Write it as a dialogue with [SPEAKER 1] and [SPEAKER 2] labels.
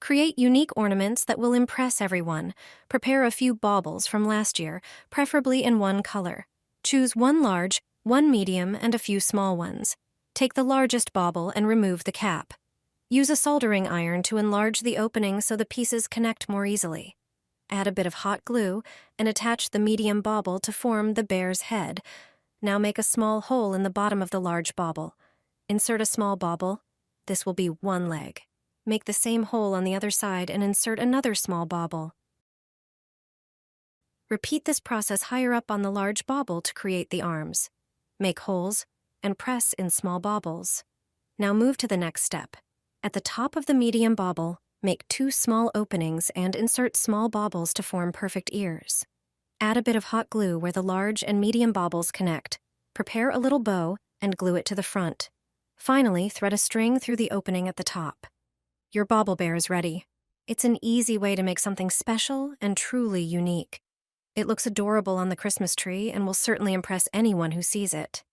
[SPEAKER 1] Create unique ornaments that will impress everyone. Prepare a few baubles from last year, preferably in one color. Choose one large, one medium, and a few small ones. Take the largest bauble and remove the cap. Use a soldering iron to enlarge the opening so the pieces connect more easily. Add a bit of hot glue and attach the medium bauble to form the bear's head. Now make a small hole in the bottom of the large bauble. Insert a small bauble. This will be one leg. Make the same hole on the other side and insert another small bauble. Repeat this process higher up on the large bauble to create the arms. Make holes and press in small baubles. Now move to the next step. At the top of the medium bauble, make 2 small openings and insert small baubles to form perfect ears. Add a bit of hot glue where the large and medium baubles connect. Prepare a little bow and glue it to the front. Finally, thread a string through the opening at the top. Your bauble bear is ready. It's an easy way to make something special and truly unique. It looks adorable on the Christmas tree and will certainly impress anyone who sees it.